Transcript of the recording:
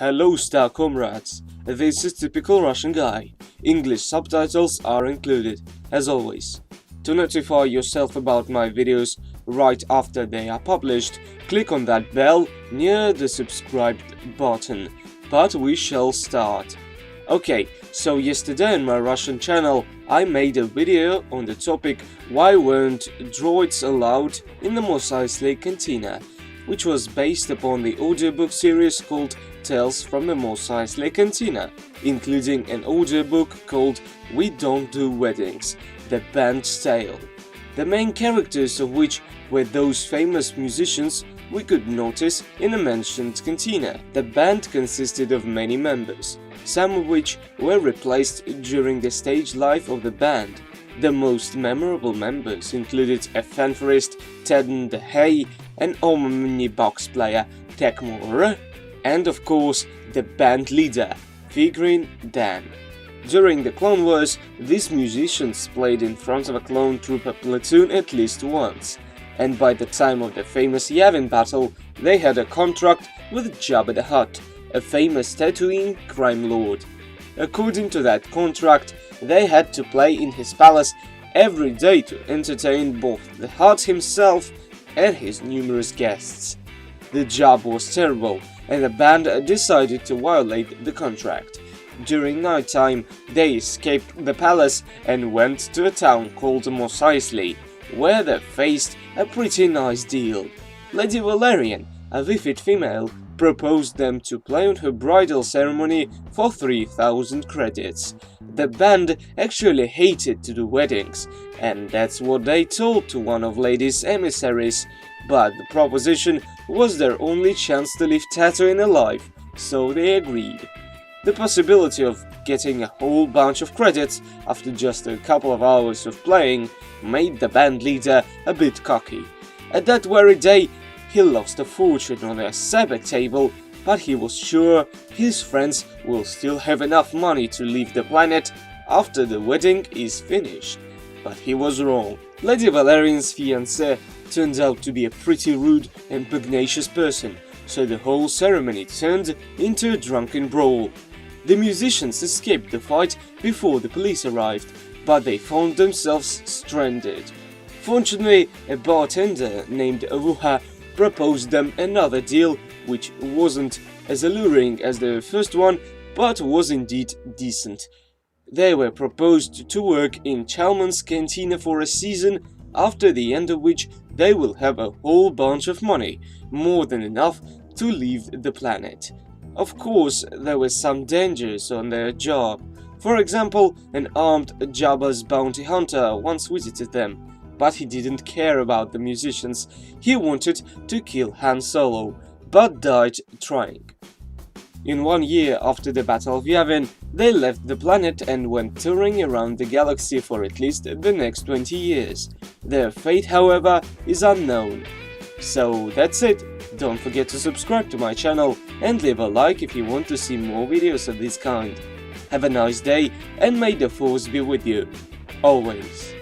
Hello star comrades, this is typical Russian guy. English subtitles are included, as always. To notify yourself about my videos right after they are published, click on that bell near the subscribed button. But we shall start. Okay, so yesterday on my Russian channel I made a video on the topic why weren't droids allowed in the Mos Eisley Cantina, which was based upon the audiobook series called Tales from the Mos Eisley Cantina, including an audiobook called We Don't Do Weddings, the band's tale, the main characters of which were those famous musicians we could notice in the mentioned cantina. The band consisted of many members, some of which were replaced during the stage life of the band. The most memorable members included a fanfarist, Ted DeHay, an omnibox player, Swlore, and of course the band leader, Figrin Dan. During the Clone Wars, these musicians played in front of a clone trooper platoon at least once, and by the time of the famous Yavin battle, they had a contract with Jabba the Hutt, a famous Tatooine crime lord. According to that contract, they had to play in his palace every day to entertain both the Hutt himself and his numerous guests. The job was terrible, and the band decided to violate the contract. During nighttime, they escaped the palace and went to a town called Mos Eisley, where they faced a pretty nice deal. Lady Valerian, a vivid female, proposed them to play on her bridal ceremony for 3,000 credits. The band actually hated to do weddings, and that's what they told to one of Lady's emissaries, but the proposition was their only chance to leave Tatooine alive, so they agreed. The possibility of getting a whole bunch of credits after just a couple of hours of playing made the band leader a bit cocky. At that very day, he lost a fortune on a sabbath table, but he was sure his friends will still have enough money to leave the planet after the wedding is finished. But he was wrong. Lady Valerian's fiancé turned out to be a pretty rude and pugnacious person, so the whole ceremony turned into a drunken brawl. The musicians escaped the fight before the police arrived, but they found themselves stranded. Fortunately, a bartender named Vuha proposed them another deal, which wasn't as alluring as the first one, but was indeed decent. They were proposed to work in Chalmun's cantina for a season, after the end of which they will have a whole bunch of money, more than enough to leave the planet. Of course, there were some dangers on their job. For example, an armed Jabba's bounty hunter once visited them, but he didn't care about the musicians. He wanted to kill Han Solo, but died trying. In 1 year after the Battle of Yavin, they left the planet and went touring around the galaxy for at least the next 20 years. Their fate, however, is unknown. So that's it. Don't forget to subscribe to my channel and leave a like if you want to see more videos of this kind. Have a nice day and may the Force be with you, always.